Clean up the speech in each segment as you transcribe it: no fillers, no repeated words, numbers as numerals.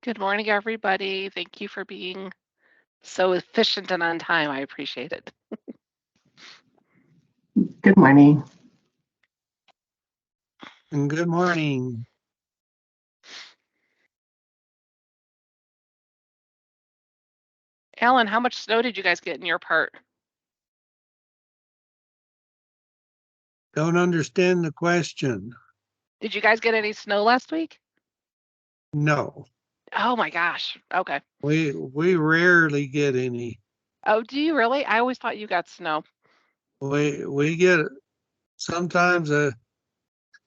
Good morning, everybody. Thank you for being so efficient and on time. I appreciate it. Good morning. And good morning. Alan, how much snow did you guys get in your part? Don't understand the question. Did you guys get any snow last week? No, Oh my gosh. Okay. we rarely get any. Oh, do you really? I always thought you got snow. We get sometimes a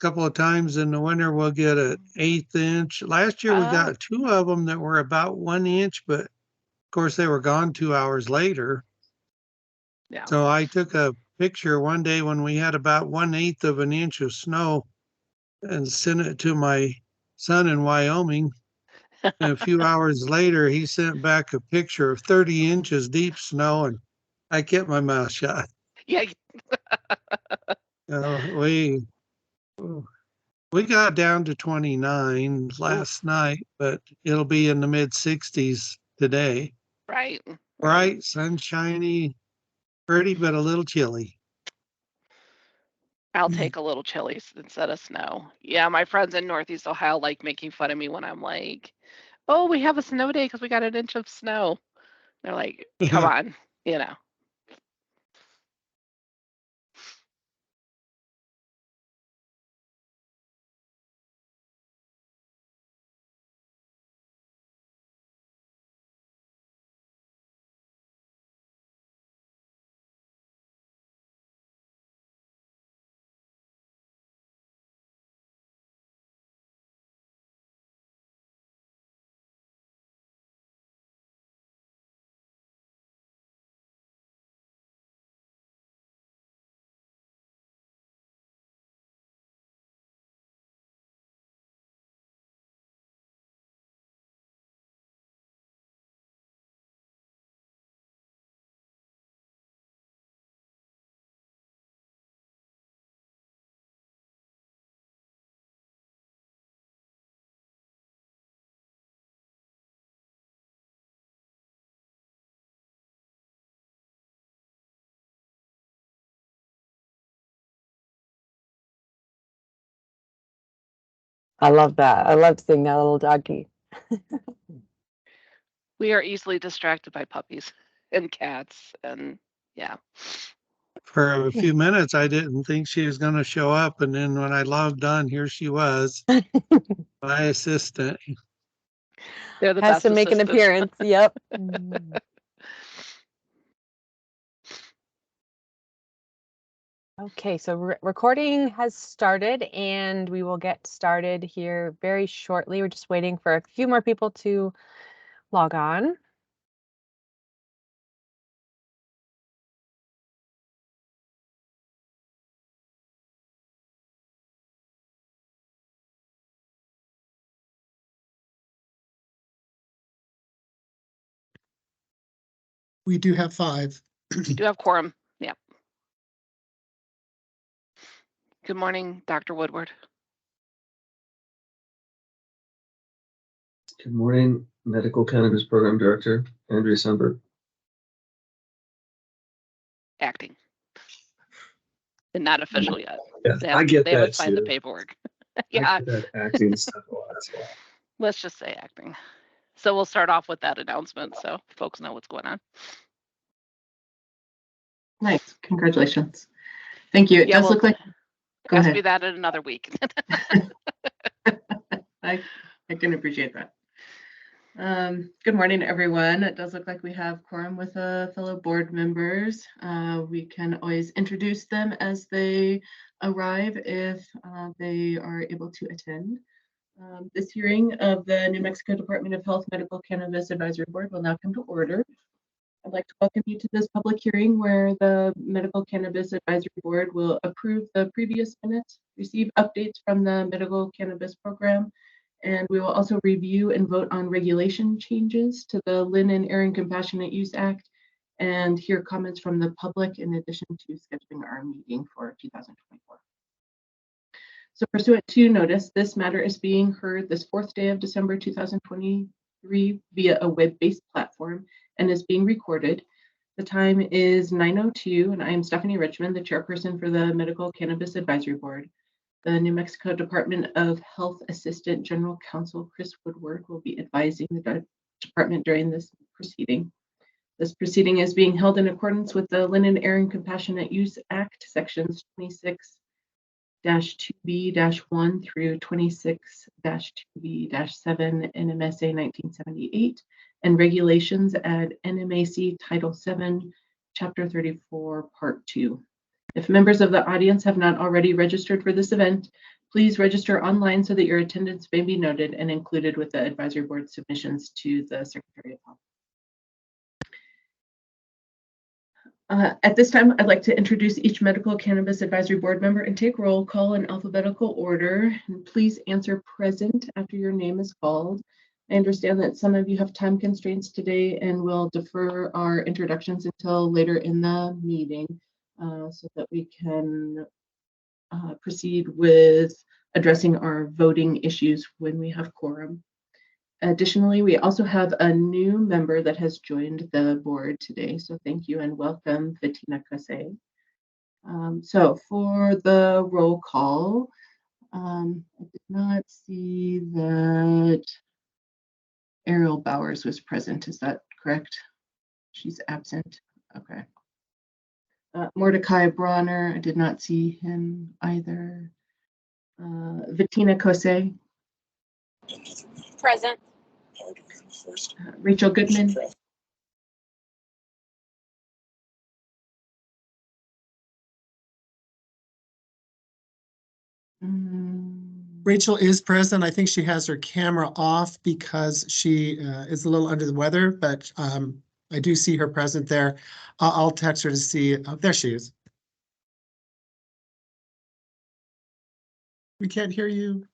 couple of times in the winter we'll get an 1/8 inch. Last year we got 2 of them that were about 1 inch, but of course they were gone 2 hours later. Yeah. So I took a picture one day when we had about 1/8 of an inch of snow and sent it to my son in Wyoming. And a few hours later, he sent back a picture of 30 inches deep snow, and I kept my mouth shut. Yeah. We got down to 29 last night, but it'll be in the mid 60s today. Right. Bright, sunshiny, pretty, but a little chilly. I'll take a little chili instead of snow. Yeah, my friends in Northeast Ohio like making fun of me when I'm like, oh, we have a snow day because we got 1 inch of snow. They're like, come on, you know. I love that. I love seeing that little doggy. We are easily distracted by puppies and cats, and yeah. For a few minutes, I didn't think she was going to show up. And then when I logged on, here she was, my assistant. They're the Has best to make an assistants. appearance. Yep. Okay, so recording has started and we will get started here very shortly. We're just waiting for a few more people to log on. We do have 5. We do have quorum. Yeah. Good morning, Dr. Woodward. Good morning, Medical Cannabis Program Director, Andrea Sundberg. Acting. And not official yet. Yeah, I get they that haven't signed the too. paperwork. Yeah. I get that acting stuff a lot as well. Let's just say acting. So we'll start off with that announcement so folks know what's going on. Nice. Congratulations. Thank you. It does look like. It has to be that in another week. I can appreciate that. Good morning, everyone. It does look like we have quorum with fellow board members. We can always introduce them as they arrive if they are able to attend. This hearing of the New Mexico Department of Health Medical Cannabis Advisory Board will now come to order. I'd like to welcome you to this public hearing where the Medical Cannabis Advisory Board will approve the previous minutes, receive updates from the medical cannabis program, and we will also review and vote on regulation changes to the Lynn and Aaron Compassionate Use Act and hear comments from the public in addition to scheduling our meeting for 2024. So pursuant to notice, this matter is being heard this 4th day of December 2020 2023 via a web-based platform and is being recorded. The time is 9:02, and I am Stephanie Richmond, the chairperson for the Medical Cannabis Advisory Board. The New Mexico Department of Health Assistant General Counsel Chris Woodward will be advising the department during this proceeding. This proceeding is being held in accordance with the Linen, Air, and Compassionate Use Act, sections 26-2B-1 through 26-2B-7 NMSA 1978, and regulations at NMAC Title 7, Chapter 34, Part 2. If members of the audience have not already registered for this event, please register online so that your attendance may be noted and included with the advisory board submissions to the Secretary of Health. At this time, I'd like to introduce each Medical Cannabis Advisory Board member and take roll call in alphabetical order. And please answer present after your name is called. I understand that some of you have time constraints today and will defer our introductions until later in the meeting so that we can proceed with addressing our voting issues when we have quorum. Additionally, we also have a new member that has joined the board today. So thank you and welcome, Bettina Kase. So for the roll call, I did not see that Ariel Bowers was present. Is that correct? She's absent. Okay. Mordecai Bronner, I did not see him either. Bettina Kase. Present. Rachel Goodman. Rachel is present. I think she has her camera off because she is a little under the weather, but I do see her present there. I'll text her to see. There she is. We can't hear you.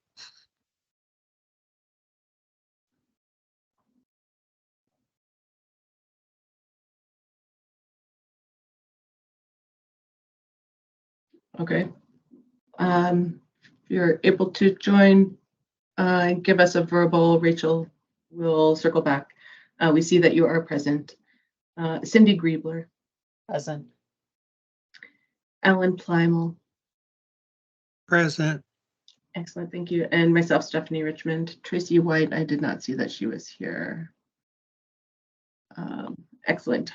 Okay. If you're able to join, give us a verbal. Rachel will circle back. We see that you are present. Cindy Griebler. Present. Alan Plymel. Present. Excellent, thank you. And myself, Stephanie Richmond. Tracy White, I did not see that she was here. Excellent.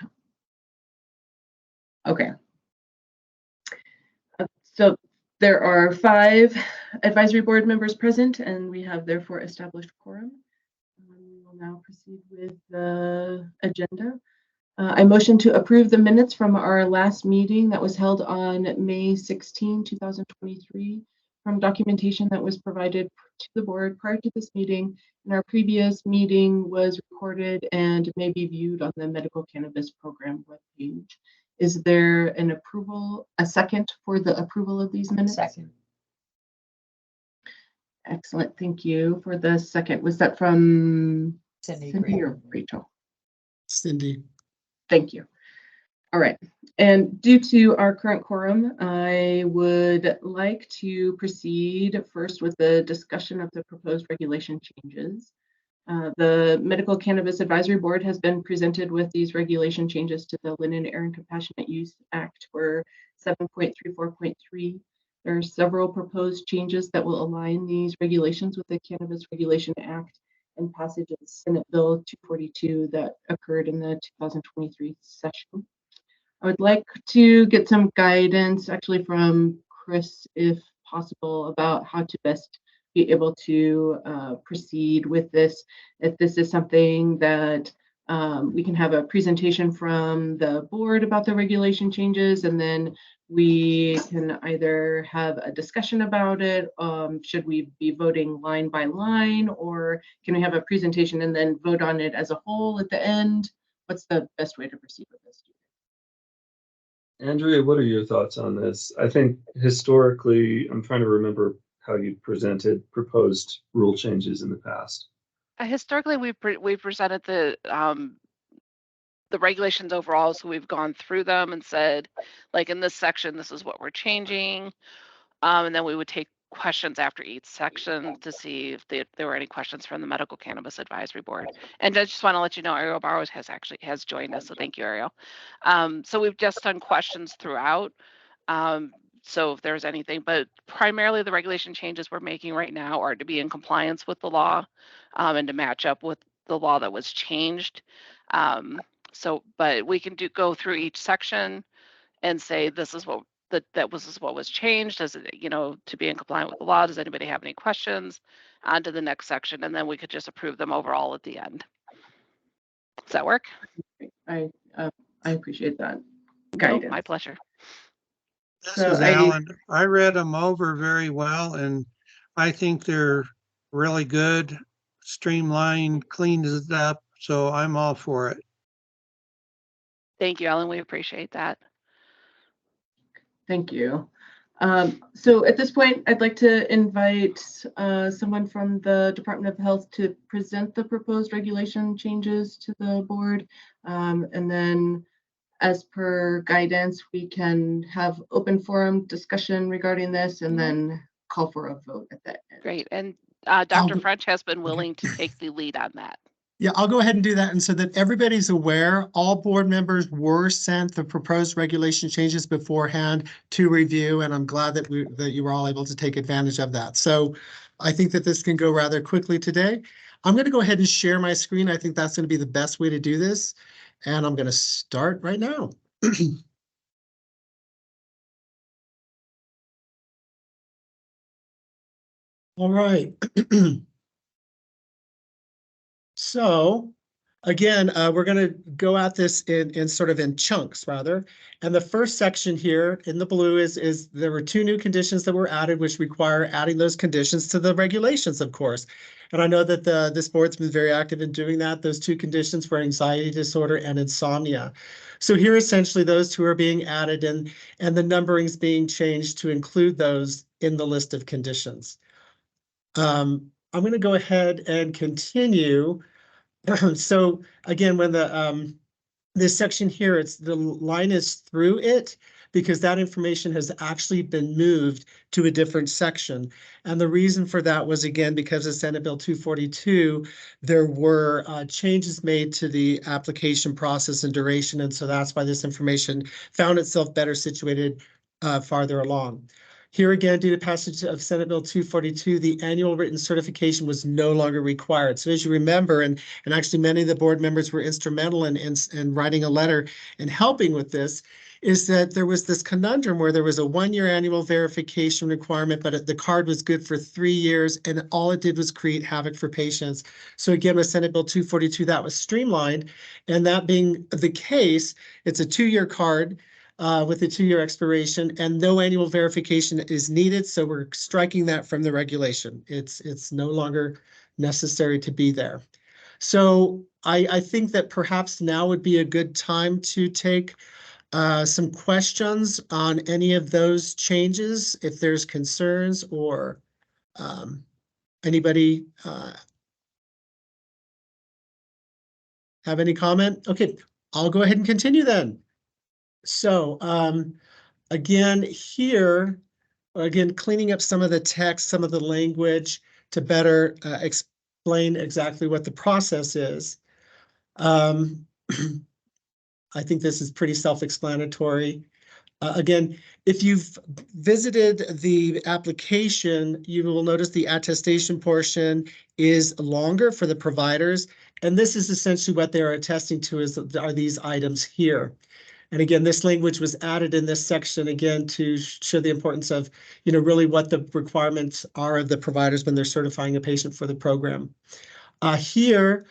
Okay. So there are 5 advisory board members present, and we have therefore established quorum. We will now proceed with the agenda. I motion to approve the minutes from our last meeting that was held on May 16, 2023, from documentation that was provided to the board prior to this meeting. And our previous meeting was recorded and may be viewed on the Medical Cannabis Program webpage. Is there an approval, a second for the approval of these minutes? Second. Excellent, thank you for the second. Was that from Cindy Cindy or Rachel? Cindy. Thank you. All right, and due to our current quorum, I would like to proceed first with the discussion of the proposed regulation changes. The Medical Cannabis Advisory Board has been presented with these regulation changes to the Linen, Air, and Compassionate Use Act for 7.34.3. There are several proposed changes that will align these regulations with the Cannabis Regulation Act and passage of Senate Bill 242 that occurred in the 2023 session. I would like to get some guidance actually from Chris, if possible, about how to best be able to proceed with this. If this is something that we can have a presentation from the board about the regulation changes, and then we can either have a discussion about it. Should we be voting line by line, or can we have a presentation and then vote on it as a whole at the end? What's the best way to proceed with this? Andrea, what are your thoughts on this? I think historically, I'm trying to remember how you presented proposed rule changes in the past. Historically, we presented the regulations overall, so we've gone through them and said, like in this section, this is what we're changing, and then we would take questions after each section to see if there were any questions from the Medical Cannabis Advisory Board. And I just want to let you know, Ariel Barrows has joined us, so thank you, Ariel. So we've just done questions throughout. So if there's anything, but primarily the regulation changes we're making right now are to be in compliance with the law and to match up with the law that was changed. But we can go through each section and say this is what what was changed. Does it, to be in compliance with the law? Does anybody have any questions? On to the next section, and then we could just approve them overall at the end. Does that work? I appreciate that No, guidance. my pleasure. This So is Alan. I read them over very well, and I think they're really good, streamlined, cleaned it up. So I'm all for it. Thank you, Ellen. We appreciate that. Thank you. So at this point, I'd like to invite someone from the Department of Health to present the proposed regulation changes to the board. And then as per guidance, we can have open forum discussion regarding this and then call for a vote at that end. Great. And Dr. French has been willing to take the lead on that. Yeah, I'll go ahead and do that. And so that everybody's aware, all board members were sent the proposed regulation changes beforehand to review. And I'm glad that you were all able to take advantage of that. So I think that this can go rather quickly today. I'm going to go ahead and share my screen. I think that's going to be the best way to do this. And I'm going to start right now. All right. So again, we're going to go at this in sort of in chunks rather. And the first section here in the blue is there were 2 new conditions that were added, which require adding those conditions to the regulations, of course. And I know that this board's been very active in doing that. Those 2 conditions were anxiety disorder and insomnia. So here essentially those 2 are being added and the numbering's being changed to include those in the list of conditions. I'm going to go ahead and continue. So again, when this section here, the line is through it because that information has actually been moved to a different section. And the reason for that was, again, because of Senate Bill 242, there were changes made to the application process and duration. And so that's why this information found itself better situated farther along. Here again, due to passage of Senate Bill 242, the annual written certification was no longer required. So as you remember, and actually many of the board members were instrumental in writing a letter and helping with this, is that there was this conundrum where there was a 1-year annual verification requirement, but the card was good for 3 years, and all it did was create havoc for patients. So again, with Senate Bill 242, that was streamlined. And that being the case, it's a 2-year card with a 2-year expiration, and no annual verification is needed. So we're striking that from the regulation. It's no longer necessary to be there. So I think that perhaps now would be a good time to take some questions on any of those changes, if there's concerns or anybody have any comment? Okay, I'll go ahead and continue then. So again, here, again, cleaning up some of the text, some of the language to better explain exactly what the process is. I think this is pretty self-explanatory. Again, if you've visited the application, you will notice the attestation portion is longer for the providers. And this is essentially what they're attesting to are these items here. And again, this language was added in this section, again, to show the importance of, really what the requirements are of the providers when they're certifying a patient for the program. Here,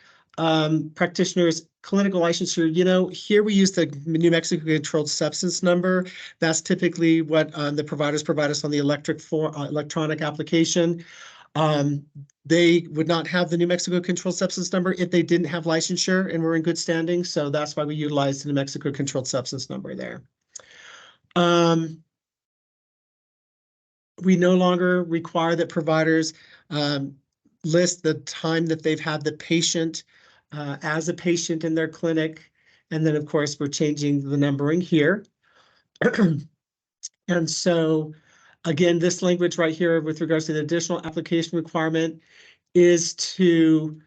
practitioners, clinical licensure, here we use the New Mexico Controlled Substance Number. That's typically what the providers provide us on the electronic application. They would not have the New Mexico Controlled Substance Number if they didn't have licensure and were in good standing. So that's why we utilize the New Mexico Controlled Substance Number there. We no longer require that providers list the time that they've had the patient as a patient in their clinic. And then, of course, we're changing the numbering here. And so Again, this language right here with regards to the additional application requirement is to,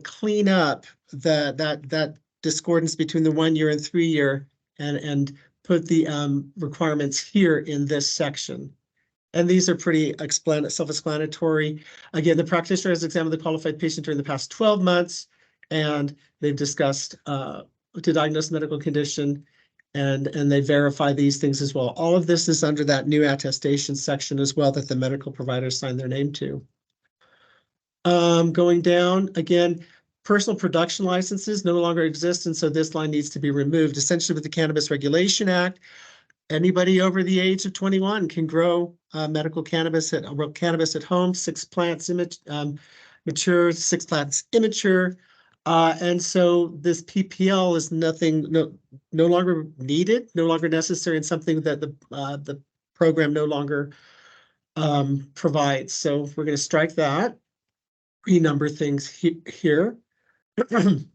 clean up that discordance between the 1 year and 3 year and put the requirements here in this section. And these are pretty self-explanatory. Again, the practitioner has examined the qualified patient during the past 12 months, and they've discussed to diagnose medical condition, and they verify these things as well. All of this is under that new attestation section as well that the medical providers sign their name to. Going down, again, personal production licenses no longer exist, and so this line needs to be removed. Essentially, with the Cannabis Regulation Act, anybody over the age of 21 can grow medical cannabis at home, 6 plants mature, 6 plants immature. And so this PPL is no longer needed, no longer necessary, and something that the program no longer provides. So we're going to strike that, renumber things here. And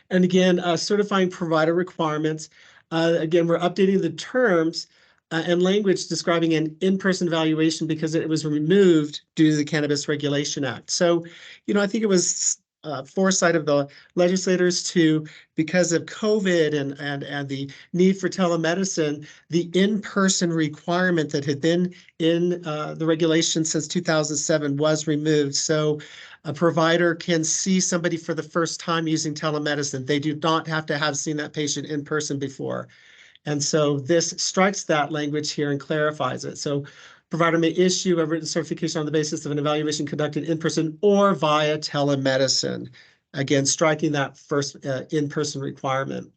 again, certifying provider requirements. Again, we're updating the terms and language describing an in-person evaluation because it was removed due to the Cannabis Regulation Act. So, I think it was foresight of the legislators to, because of COVID and the need for telemedicine, the in-person requirement that had been in the regulation since 2007 was removed. So a provider can see somebody for the first time using telemedicine. They do not have to have seen that patient in person before. And so this strikes that language here and clarifies it. So provider may issue a written certification on the basis of an evaluation conducted in person or via telemedicine. Again, striking that first in-person requirement.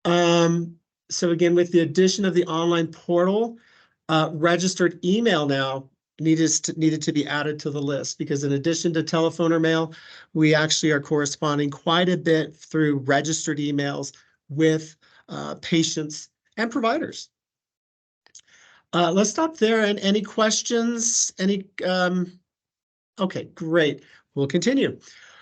So again, with the addition of the online portal, registered email now needed to be added to the list, because in addition to telephone or mail, we actually are corresponding quite a bit through registered emails with patients and providers. Let's stop there. And any questions? Okay, great. We'll continue.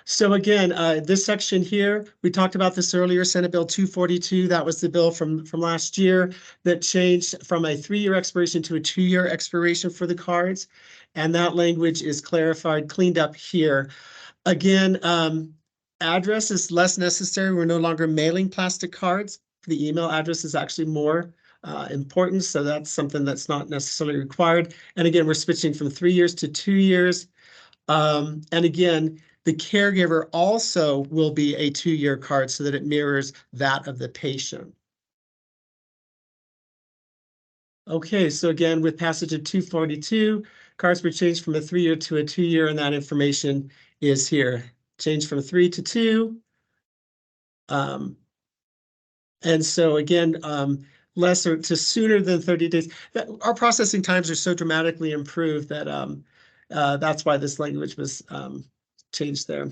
So again, this section here, we talked about this earlier, Senate Bill 242. That was the bill from last year that changed from a 3-year expiration to a 2-year expiration for the cards. And that language is clarified, cleaned up here. Again, address is less necessary. We're no longer mailing plastic cards. The email address is actually more important. So that's something that's not necessarily required. And again, we're switching from 3 years to 2 years. And again, the caregiver also will be a 2-year card so that it mirrors that of the patient. Okay, so again, with passage of 242, cards were changed from a 3-year to a 2-year, and that information is here. Changed from 3 to 2. And so again, lesser to sooner than 30 days. Our processing times are so dramatically improved that that's why this language was changed there.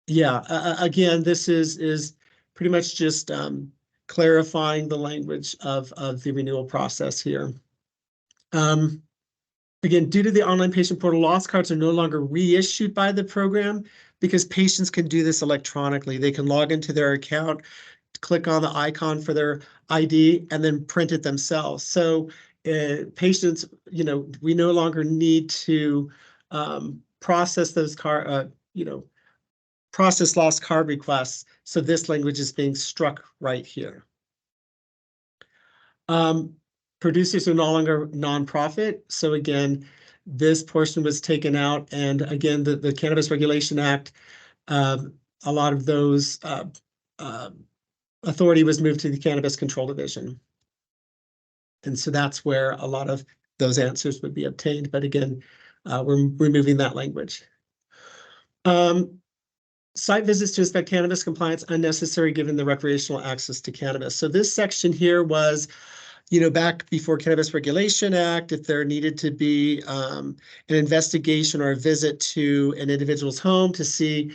Again, this is pretty much just clarifying the language of the renewal process here. Again, due to the online patient portal, lost cards are no longer reissued by the program because patients can do this electronically. They can log into their account, click on the icon for their ID, and then print it themselves. So patients, we no longer need to process those process lost card requests. So this language is being struck right here. Producers are no longer nonprofit. So again, this portion was taken out. And again, the Cannabis Regulation Act, a lot of those authority was moved to the Cannabis Control Division. And so that's where a lot of those answers would be obtained. But again, we're removing that language. Site visits to inspect cannabis compliance unnecessary given the recreational access to cannabis. So this section here was back before Cannabis Regulation Act, if there needed to be an investigation or a visit to an individual's home to see,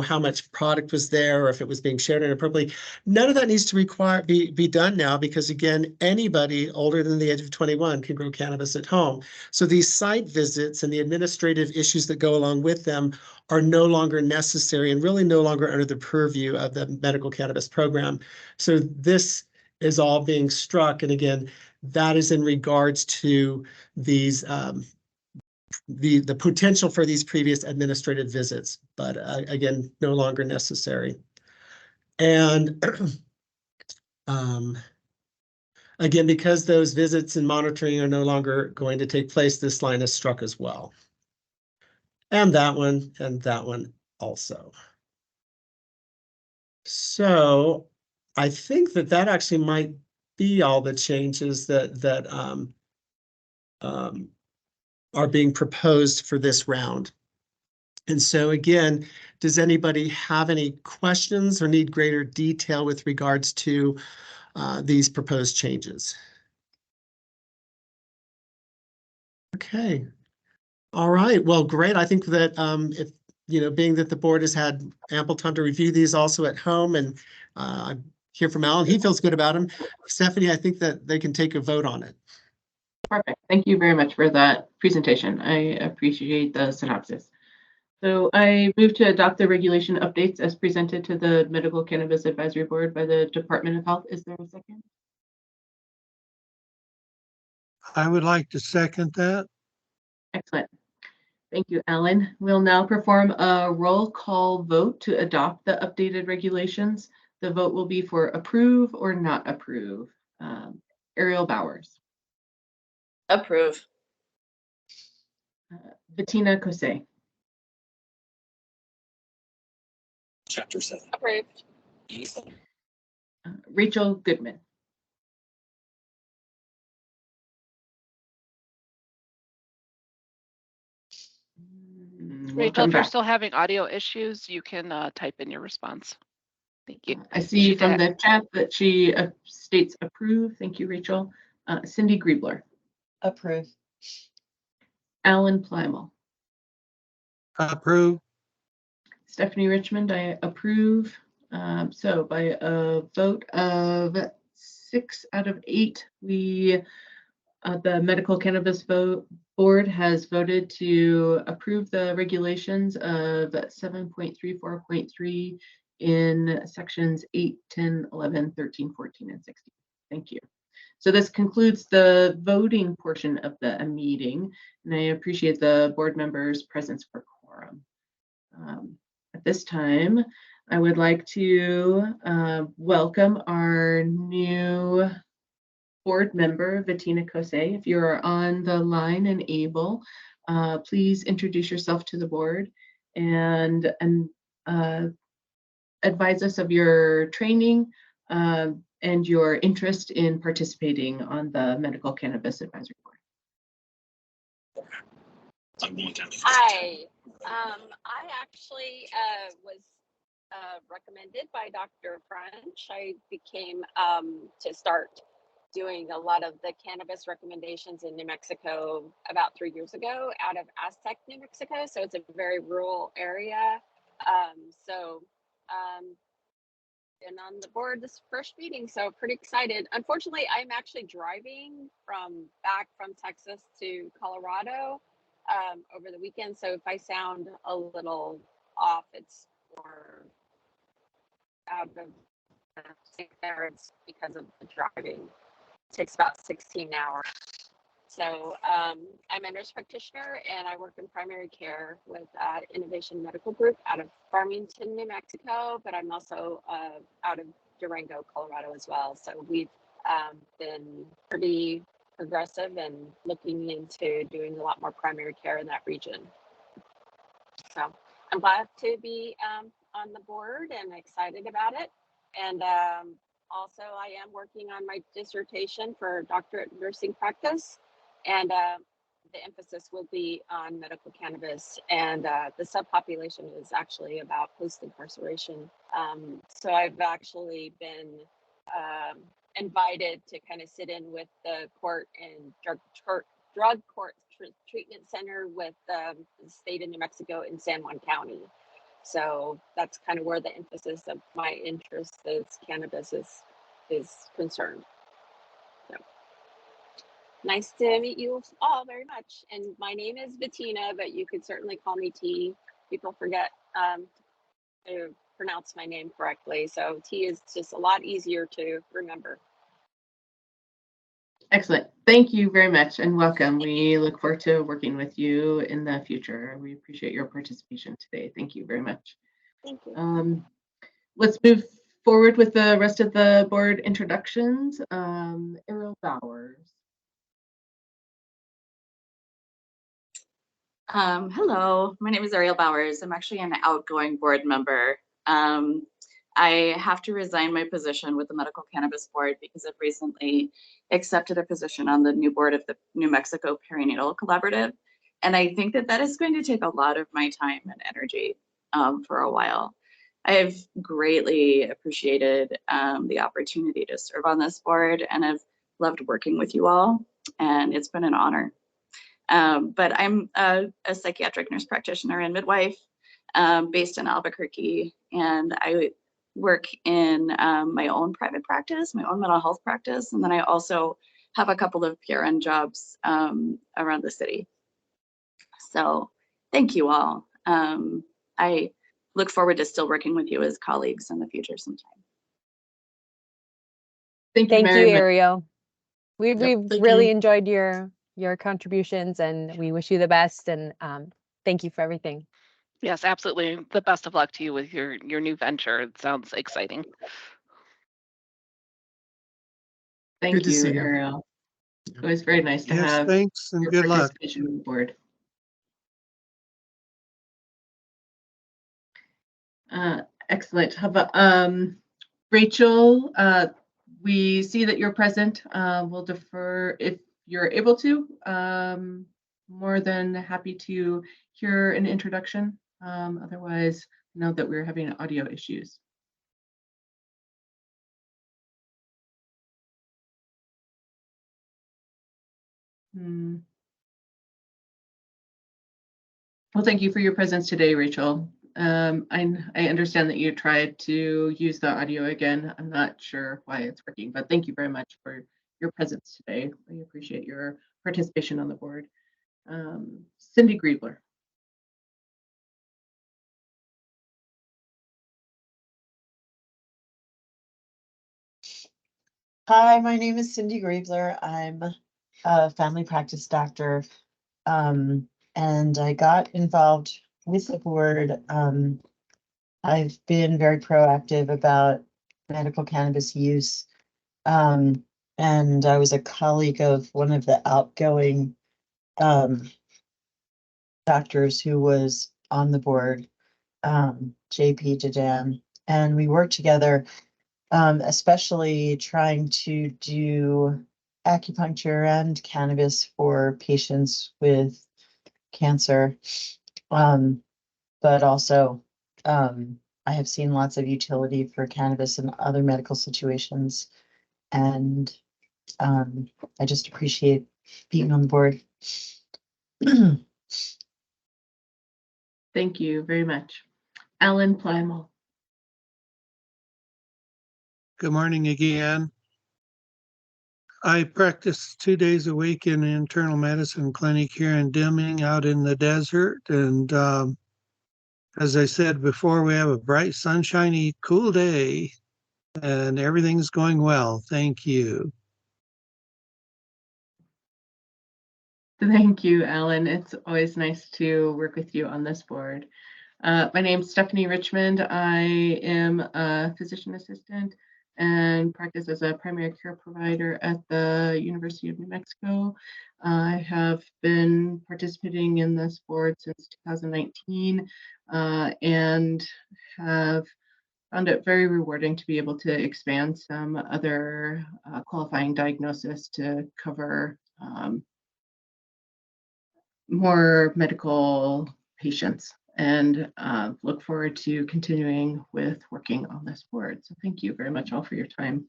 how much product was there or if it was being shared inappropriately, none of that needs to be done now because, again, anybody older than the age of 21 can grow cannabis at home. So these site visits and the administrative issues that go along with them are no longer necessary and really no longer under the purview of the medical cannabis program. So this is all being struck. And again, that is in regards to these the potential for these previous administrative visits, but again, no longer necessary. And again, because those visits and monitoring are no longer going to take place, this line is struck as well. And that one also. So I think that actually might be all the changes that are being proposed for this round. And so again, does anybody have any questions or need greater detail with regards to these proposed changes? Okay. All right. Well, great. I think that if being that the board has had ample time to review these also at home, and I hear from Alan, he feels good about them. Stephanie, I think that they can take a vote on it. Perfect. Thank you very much for that presentation. I appreciate the synopsis. So I move to adopt the regulation updates as presented to the Medical Cannabis Advisory Board by the Department of Health. Is there a second? I would like to second that. Excellent. Thank you, Alan. We'll now perform a roll call vote to adopt the updated regulations. The vote will be for approve or not approve. Ariel Bowers. Approve. Bettina Kose. Chapter 7. Approved. Rachel Goodman. Rachel, if you're still having audio issues, you can type in your response. Thank you. I see from the chat that she states approve. Thank you, Rachel. Cindy Griebler. Approve. Alan Plymel. Approve. Stephanie Richmond, I approve. So by a vote of 6 out of 8, we the Medical Cannabis Board has voted to approve the regulations of 7.34.3 in sections 8, 10, 11, 13, 14, and 16. Thank you. So this concludes the voting portion of the meeting, and I appreciate the board members' presence for quorum. At this time, I would like to welcome our new board member, Bettina Kose. If you're on the line and able, please introduce yourself to the board and advise us of your training and your interest in participating on the Medical Cannabis Advisory Board. Hi. I actually was recommended by Dr. French. I became to start doing a lot of the cannabis recommendations in New Mexico about 3 years ago out of Aztec, New Mexico. So it's a very rural area. Been on the board this first meeting, so pretty excited. Unfortunately, I'm actually driving back from Texas to Colorado over the weekend. So if I sound a little off, it's more out of there. It's because of the driving. It takes about 16 hours. So I'm a nurse practitioner and I work in primary care with Innovation Medical Group out of Farmington, New Mexico, but I'm also out of Durango, Colorado as well. So we've been pretty progressive and looking into doing a lot more primary care in that region. So I'm glad to be on the board and excited about it. And also I am working on my dissertation for doctorate nursing practice. And the emphasis will be on medical cannabis, and the subpopulation is actually about post-incarceration. So I've actually been invited to kind of sit in with the court and drug court treatment center with the state of New Mexico in San Juan County. So that's kind of where the emphasis of my interest as cannabis is concerned. So nice to meet you all very much. And my name is Bettina, but you could certainly call me T. People forget to pronounce my name correctly. So T is just a lot easier to remember. Excellent. Thank you very much and welcome. We look forward to working with you in the future. We appreciate your participation today. Thank you very much. Thank you. Let's move forward with the rest of the board introductions. Ariel Bowers. Hello, my name is Ariel Bowers. I'm actually an outgoing board member. I have to resign my position with the Medical Cannabis Board because I've recently accepted a position on the new board of the New Mexico Perinatal Collaborative. And I think that that is going to take a lot of my time and energy for a while. I've greatly appreciated the opportunity to serve on this board, and I've loved working with you all, and it's been an honor. But I'm a psychiatric nurse practitioner and midwife based in Albuquerque, and I work in my own private practice, my own mental health practice, and then I also have a couple of PRN jobs around the city. So thank you all. I look forward to still working with you as colleagues in the future sometime. Thank you, Ariel. We've thank really you. enjoyed your contributions, and we wish you the best, and thank you for everything. Yes, absolutely. The best of luck to you with your new venture. It sounds exciting. Thank Good to see you, you. Ariel. It was very nice to Yes, have thanks and your good luck. participation on the board. Excellent. How about Rachel? We see that you're present. We'll defer if you're able to. More than happy to hear an introduction. Otherwise, know that we're having audio issues. Well, thank you for your presence today, Rachel. I understand that you tried to use the audio again. I'm not sure why it's working, but thank you very much for your presence today. I appreciate your participation on the board. Cindy Griebler. Hi, my name is Cindy Griebler. I'm a family practice doctor, and I got involved with the board. I've been very proactive about medical cannabis use, and I was a colleague of one of the outgoing doctors who was on the board, JP Dedan, and we worked together. Especially trying to do acupuncture and cannabis for patients with cancer. But also, I have seen lots of utility for cannabis in other medical situations. And I just appreciate being on the board. Thank you very much. Alan Plymel. Good morning again. I practice 2 days a week in an internal medicine clinic here in Deming out in the desert. And as I said before, we have a bright, sunshiny, cool day and everything's going well. Thank you. Thank you, Alan. It's always nice to work with you on this board. My name's Stephanie Richmond. I am a physician assistant and practice as a primary care provider at the University of New Mexico. I have been participating in this board since 2019 and have found it very rewarding to be able to expand some other qualifying diagnosis to cover more medical patients, and look forward to continuing with working on this board. So thank you very much all for your time.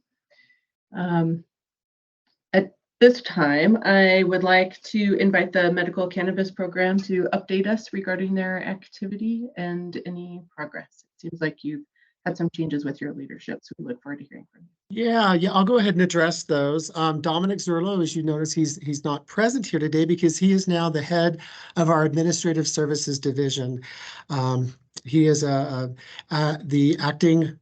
At this time, I would like to invite the Medical Cannabis Program to update us regarding their activity and any progress. It seems like you've had some changes with your leadership, so we look forward to hearing from you. Yeah, I'll go ahead and address those. Dominic Zerlo, as you notice, he's not present here today because he is now the head of our Administrative Services Division. He is the acting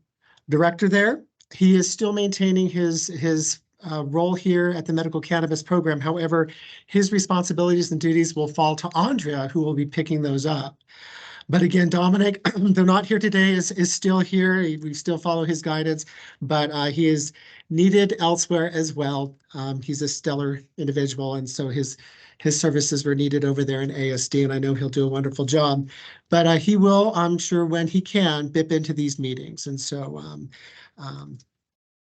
director there. He is still maintaining his role here at the Medical Cannabis Program. However, his responsibilities and duties will fall to Andrea, who will be picking those up. But again, Dominic, they're not here today, is still here. We still follow his guidance, but he is needed elsewhere as well. He's a stellar individual, and so his services were needed over there in ASD, and I know he'll do a wonderful job. But he will, I'm sure, when he can, dip into these meetings. And so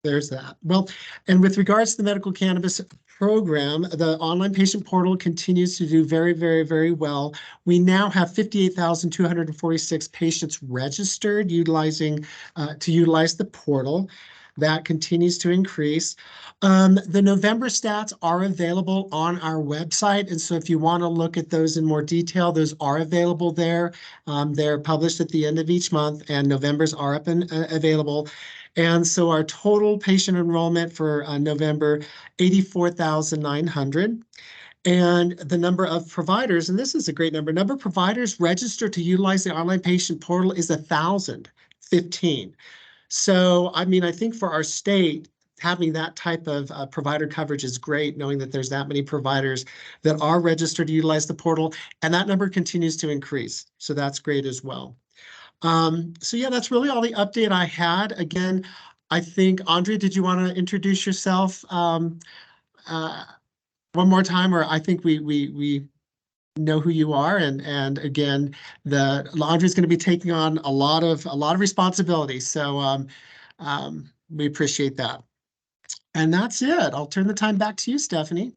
there's that. Well, and with regards to the medical cannabis program, the online patient portal continues to do very, very, very well. We now have 58,246 patients registered utilizing to utilize the portal. That continues to increase. The November stats are available on our website. And so if you want to look at those in more detail, those are available there. They're published at the end of each month, and November's are up and available. And so our total patient enrollment for November, 84,900. And the number of providers, and this is a great number of providers registered to utilize the online patient portal is 1,015. So, I mean, I think for our state, having that type of provider coverage is great, knowing that there's that many providers that are registered to utilize the portal, and that number continues to increase. So that's great as well. So yeah, that's really all the update I had. Again, I think, Andrea, did you want to introduce yourself one more time? Or I think we know who you are, and again, Andrea's going to be taking on a lot of responsibility. So we appreciate that. And that's it. I'll turn the time back to you, Stephanie.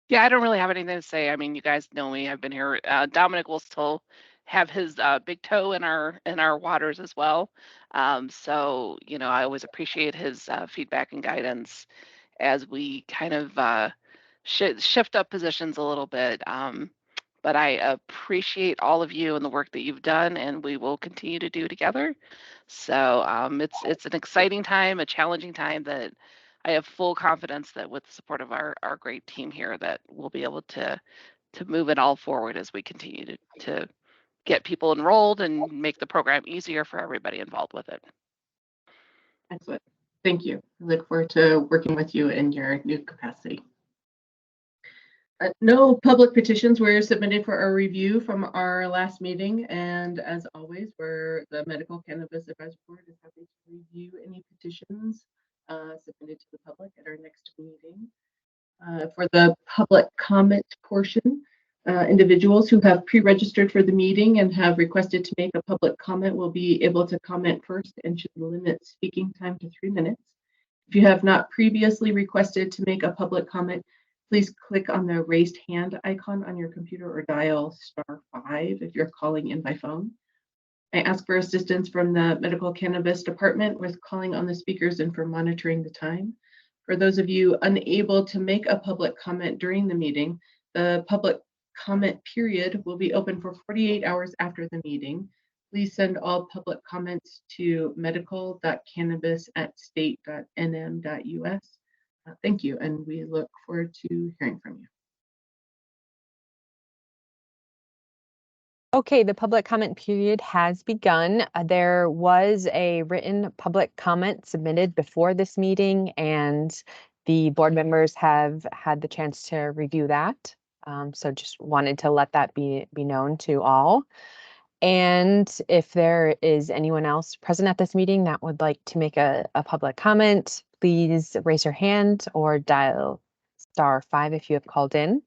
Yeah, I don't really have anything to say. I mean, you guys know me. I've been here. Dominic will still have his big toe in our waters as well. So, you know, I always appreciate his feedback and guidance as we kind of shift up positions a little bit. But I appreciate all of you and the work that you've done, and we will continue to do together. So it's an exciting time, a challenging time that I have full confidence that with the support of our great team here that we'll be able to move it all forward as we continue to get people enrolled and make the program easier for everybody involved with it. Excellent. Thank you. I look forward to working with you in your new capacity. No public petitions were submitted for our review from our last meeting, and as always, the Medical Cannabis Advisory Board is happy to review any petitions submitted to the public at our next meeting. For the public comment portion, individuals who have pre-registered for the meeting and have requested to make a public comment will be able to comment first and should limit speaking time to 3 minutes. If you have not previously requested to make a public comment, please click on the raised hand icon on your computer or dial *5 if you're calling in by phone. I ask for assistance from the Medical Cannabis Department with calling on the speakers and for monitoring the time. For those of you unable to make a public comment during the meeting, the public comment period will be open for 48 hours after the meeting. Please send all public comments to medical.cannabis@state.nm.us. Thank you, and we look forward to hearing from you. Okay, the public comment period has begun. There was a written public comment submitted before this meeting, and the board members have had the chance to review that. So just wanted to let that be known to all. And if there is anyone else present at this meeting that would like to make a public comment, please raise your hand or dial *5 if you have called in.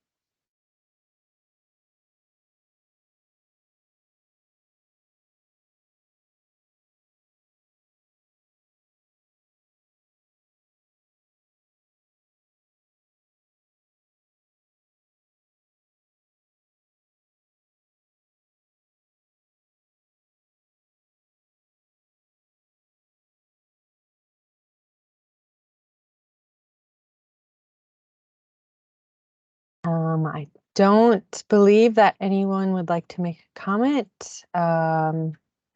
I don't believe that anyone would like to make a comment. I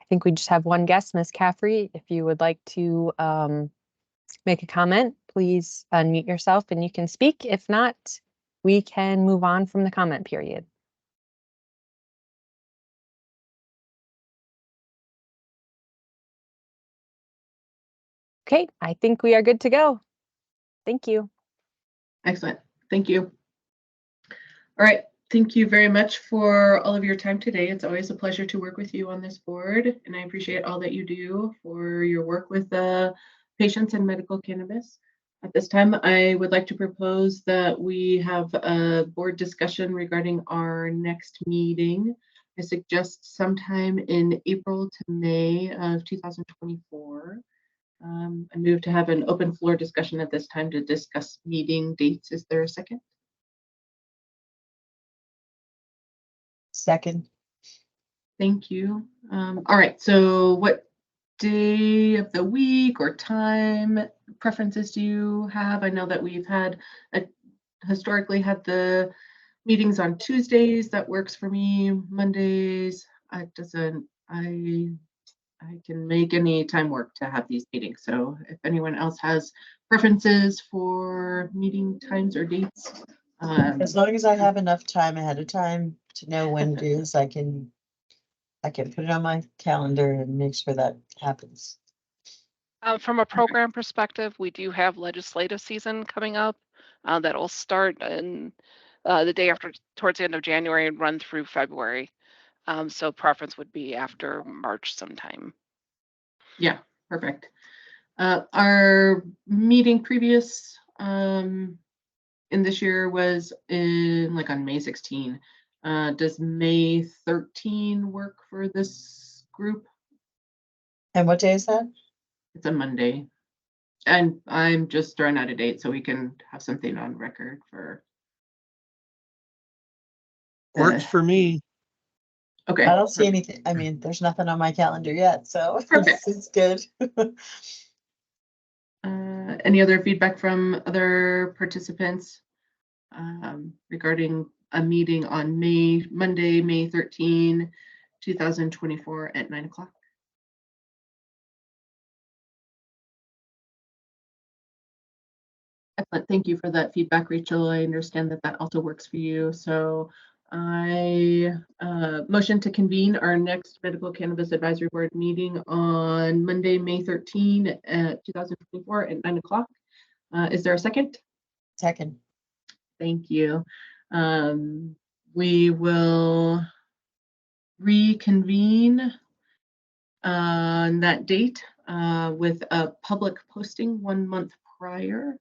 think we just have one guest, Ms. Caffrey. If you would like to make a comment, please unmute yourself and you can speak. If not, we can move on from the comment period. Okay, I think we are good to go. Thank you. Excellent. Thank you. All right. Thank you very much for all of your time today. It's always a pleasure to work with you on this board, and I appreciate all that you do for your work with patients and medical cannabis. At this time, I would like to propose that we have a board discussion regarding our next meeting. I suggest sometime in April to May of 2024. I move to have an open floor discussion at this time to discuss meeting dates. Is there a second? Second. Thank you. All right, so what day of the week or time preferences do you have? I know that we've had historically had the meetings on Tuesdays. That works for me. Mondays, it doesn't. I can make any time work to have these meetings. So if anyone else has preferences for meeting times or dates. As long as I have enough time ahead of time to know when it is, I can put it on my calendar and make sure that happens. From a program perspective, we do have legislative season coming up that'll start in the day after, towards the end of January and run through February. So preference would be after March sometime. Yeah, perfect. Our meeting previous in this year was in on May 16. Does May 13 work for this group? And what day is that? It's a Monday. And I'm just throwing out a date so we can have something on record for. Works for me. Okay. I don't see anything. I mean, there's nothing on my calendar yet, so Perfect. this is good. Any other feedback from other participants regarding a meeting on Monday, May 13, 2024 at 9 o'clock? Excellent. Thank you for that feedback, Rachel. I understand that that also works for you. So I motion to convene our next Medical Cannabis Advisory Board meeting on Monday, May 13, 2024 at 9 o'clock. Is there a second? Second. Thank you. We will reconvene on that date with a public posting 1 month prior.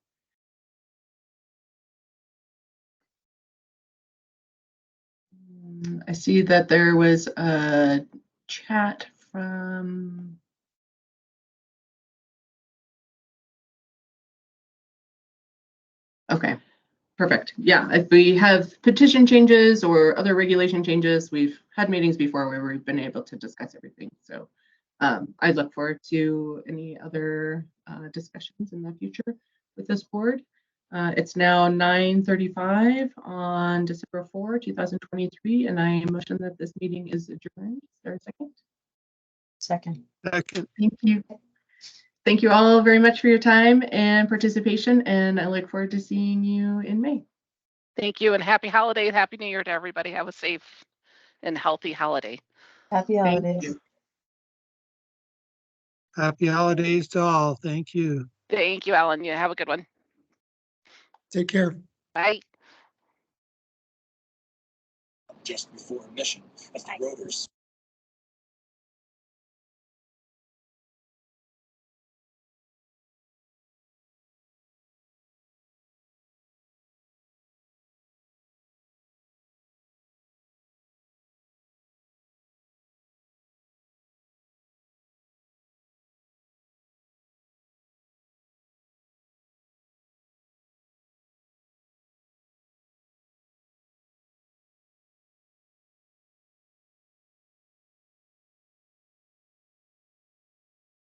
I see that there was a chat from. Okay, perfect. Yeah, if we have petition changes or other regulation changes, we've had meetings before where we've been able to discuss everything. So I look forward to any other discussions in the future with this board. It's now 9:35 on December 4, 2023, and I motion that this meeting is adjourned. Is there a second? Second. Second. Thank you. Thank you all very much for your time and participation, and I look forward to seeing you in May. Thank you, and happy holiday, happy New Year to everybody. Have a safe and healthy holiday. Happy Thank holidays. you. Happy holidays to all. Thank you. Thank you, Alan. You have a good one. Take care. Bye. Just before emission as the rotors